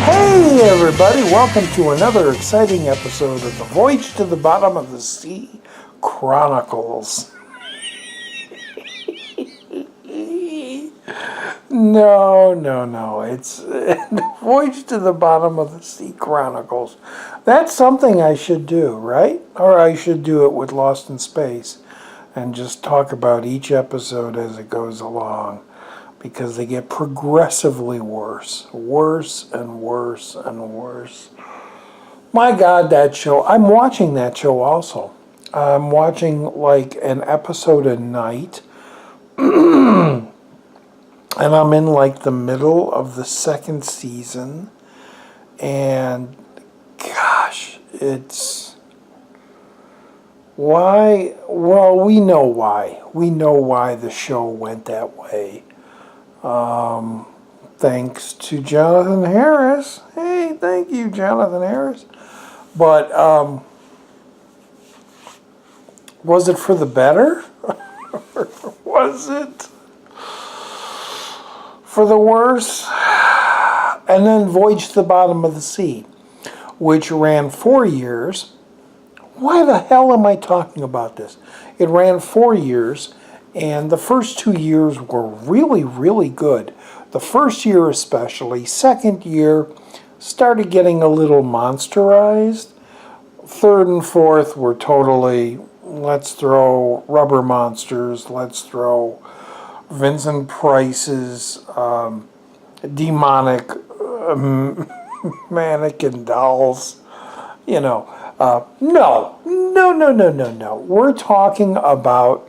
Hey everybody, welcome to another exciting episode of the Voyage to the Bottom of the Sea Chronicles. No, it's the Voyage to the Bottom of the Sea Chronicles. That's something I should do, right? Or I should do it with Lost in Space and just talk about each episode as it goes along. Because they get progressively worse and worse and worse. My God, that show, I'm watching that show also. I'm watching like an episode a night. And I'm in like the middle of the second season. And gosh, it's... Why? Well, we know why. We know why the show went that way. Thanks to Jonathan Harris. Hey, thank you, Jonathan Harris. But, was it for the better? Or was it for the worse? And then Voyage to the Bottom of the Sea, which ran 4 years. Why the hell am I talking about this? It ran 4 years. And the first 2 years were really, really good. The first year especially. Second year started getting a little monsterized. Third and fourth were totally, let's throw rubber monsters. Let's throw Vincent Price's demonic mannequin dolls. You know, no. We're talking about...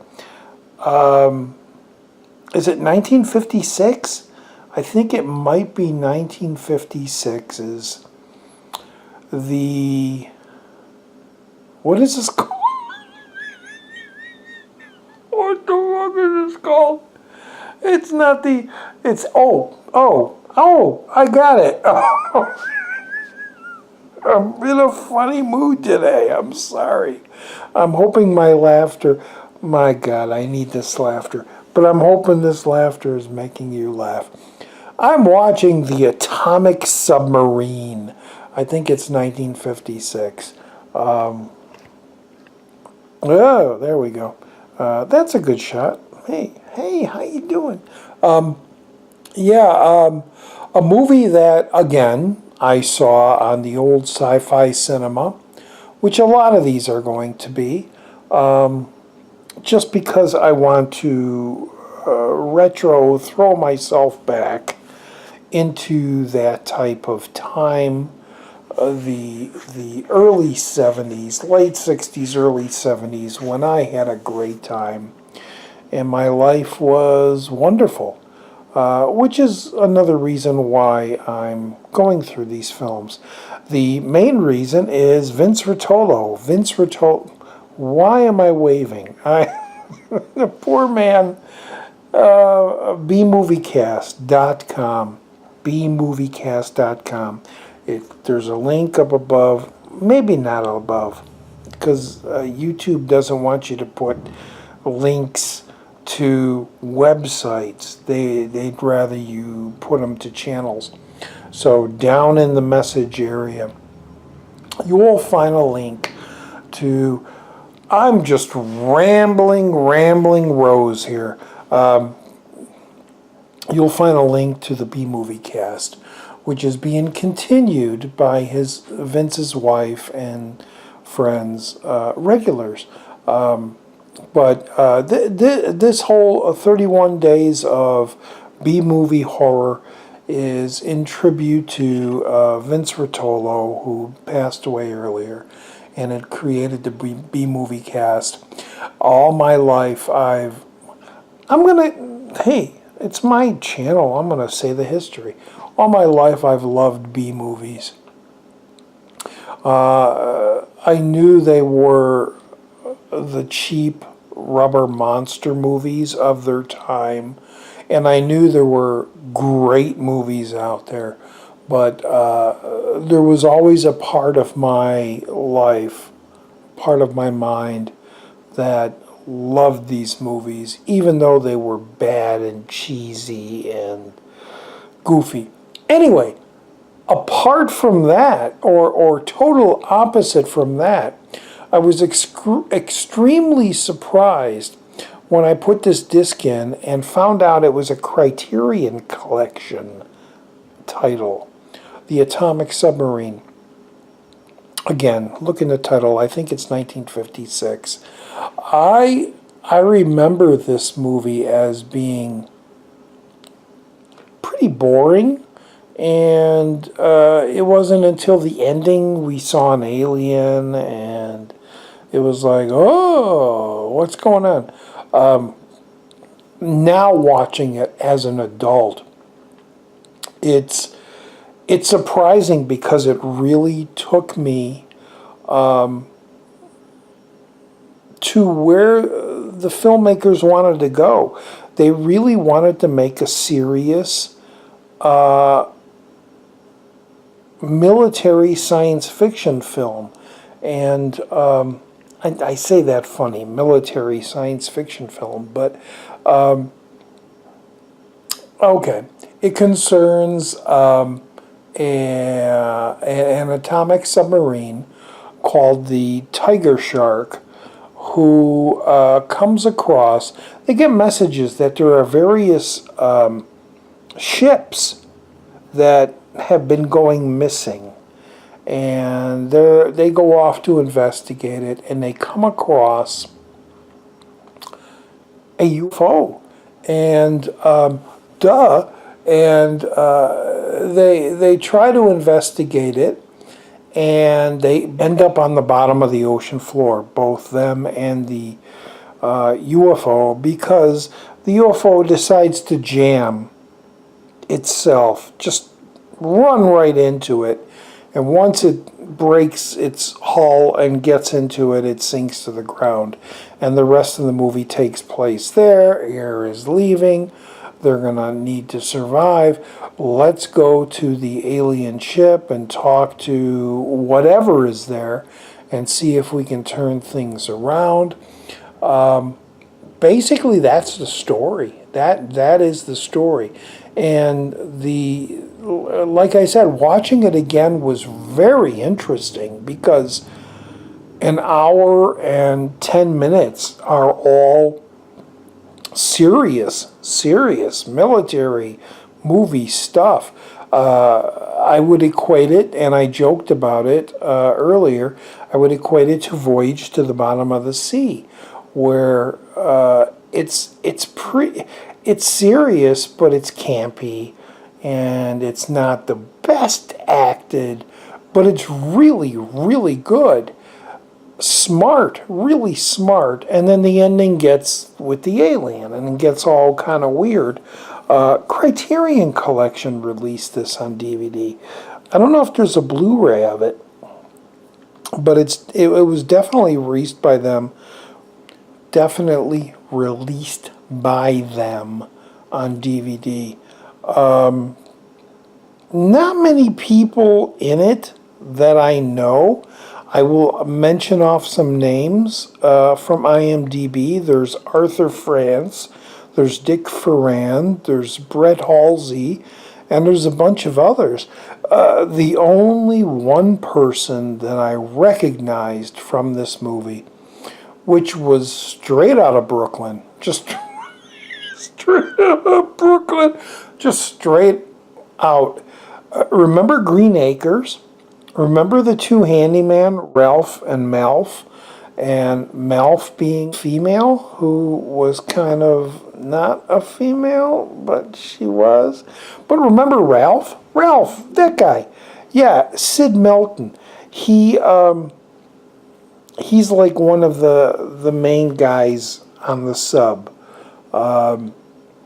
is it 1956? I think it might be 1956's the... What is this called? What the fuck is this called? It's not the... It's... Oh, I got it. I'm in a funny mood today. I'm sorry. I'm hoping my laughter... My God, I need this laughter. But I'm hoping this laughter is making you laugh. I'm watching The Atomic Submarine. I think it's 1956. Oh, there we go. That's a good shot. Hey, how you doing? A movie that, again, I saw on the old Sci-Fi Cinema, which a lot of these are going to be. Just because I want to throw myself back into that type of time, the early 70s, late 60s, early 70s, when I had a great time and my life was wonderful, which is another reason why I'm going through these films. The main reason is Vince Rotolo. Why am I waving? The poor man, B-Moviecast.com. B-Moviecast.com. There's a link up above, maybe not above, because YouTube doesn't want you to put links to websites. They'd rather you put them to channels. So down in the message area, you will find a link to... I'm just rambling Rose here. You'll find a link to the B-Moviecast, which is being continued by Vince's wife and friends, regulars. But this whole 31 days of B-movie horror is in tribute to Vince Rotolo, who passed away earlier, and had created the B-Moviecast. All my life, hey, it's my channel. I'm gonna say the history. All my life, I've loved B-movies. I knew they were the cheap rubber monster movies of their time, and I knew there were great movies out there, but there was always a part of my life, part of my mind, that loved these movies, even though they were bad and cheesy and goofy. Anyway, apart from that, or total opposite from that, I was extremely surprised when I put this disc in and found out it was a Criterion Collection title, The Atomic Submarine. Again, look in the title, I think it's 1956. I remember this movie as being pretty boring, and it wasn't until the ending we saw an alien, and it was like, oh, what's going on? Now watching it as an adult, it's surprising because it really took me to where the filmmakers wanted to go. They really wanted to make a serious military science fiction film. And I say that funny, military science fiction film, but okay. It concerns an atomic submarine called the Tiger Shark, who comes across, they get messages that there are various ships that have been going missing. And they go off to investigate it, and they come across a UFO. And they try to investigate it, and they end up on the bottom of the ocean floor, both them and the UFO, because the UFO decides to jam itself, just run right into it, and once it breaks its hull and gets into it, it sinks to the ground, and the rest of the movie takes place there. Air is leaving. They're going to need to survive. Let's go to the alien ship and talk to whatever is there and see if we can turn things around. Basically, that's the story. That is the story. And like I said, watching it again was very interesting because an hour and 10 minutes are all serious military movie stuff. I would equate it, and I joked about it earlier, I would equate it to Voyage to the Bottom of the Sea, where it's serious, but it's campy, and it's not the best acted, but it's really, really good. Smart, really smart, and then the ending gets with the alien, and it gets all kind of weird. Criterion Collection released this on DVD. I don't know if there's a Blu-ray of it, but it was definitely released by them. Definitely released by them on DVD. Not many people in it that I know. I will mention off some names from IMDb. There's Arthur France, there's Dick Ferran, there's Brett Halsey, and there's a bunch of others. The only one person that I recognized from this movie, which was straight out of Brooklyn, just straight out of Brooklyn, just straight out. Remember Green Acres? Remember the two handyman, Ralph and Malph? and Melf being female, who was kind of not a female, but she was. But remember Ralph? Ralph, that guy. Yeah, Sid Melton. He's like one of the main guys on the sub.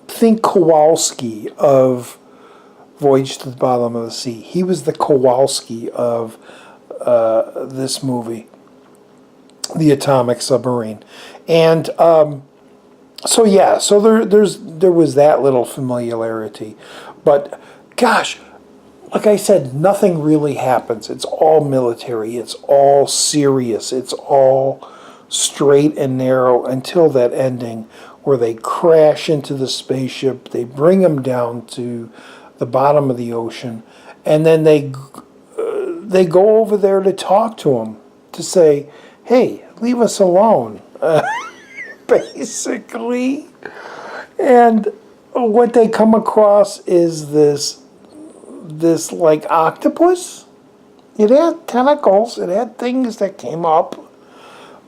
Think Kowalski of Voyage to the Bottom of the Sea. He was the Kowalski of this movie, The Atomic Submarine. And so yeah, so there was that little familiarity. But gosh, like I said, nothing really happens. It's all military. It's all serious. It's all straight and narrow until that ending where they crash into the spaceship. They bring them down to the bottom of the ocean, and then they go over there to talk to him, to say, hey, leave us alone, basically. And what they come across is this like octopus. It had tentacles. It had things that came up.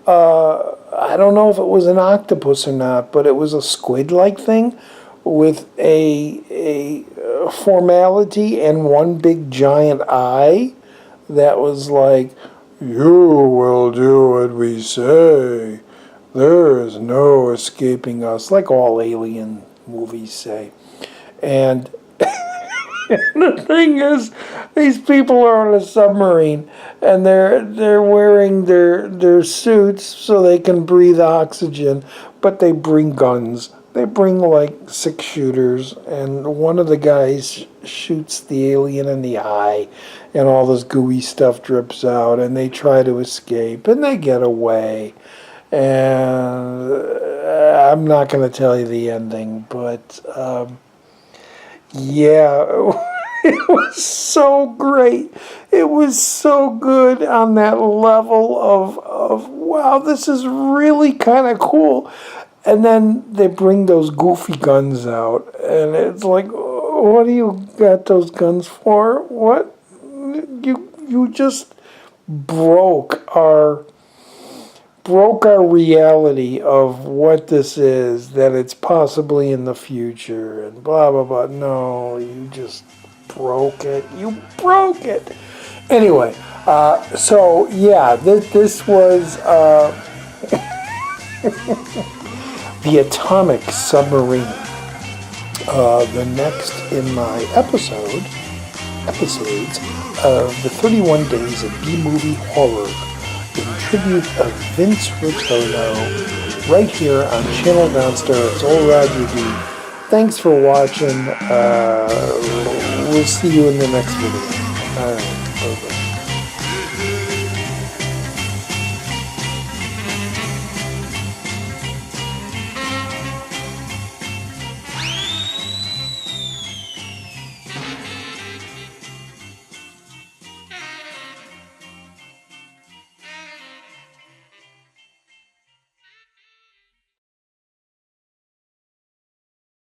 I don't know if it was an octopus or not, but it was a squid-like thing with a formality and one big giant eye that was like, you will do what we say. There is no escaping us, like all alien movies say. And the thing is, these people are on a submarine, and they're wearing their suits so they can breathe oxygen, but they bring guns. They bring like 6 shooters, and one of the guys shoots the alien in the eye, and all this gooey stuff drips out, and they try to escape, and they get away. And I'm not going to tell you the ending, but yeah, it was so great. It was so good on that level of wow, this is really kind of cool. And then they bring those goofy guns out, and it's like, what do you got those guns for? What? You just broke our reality of what this is, that it's possibly in the future, and blah, blah, blah. No, you just broke it. You broke it. Anyway, so yeah, this was The Atomic Submarine. The next in my episodes of the 31 Days of B-Movie Horror in tribute of Vince Rotolo, right here on Channel Downstairs. Old Roger D. Thanks for watching. We'll see you in the next video. All right.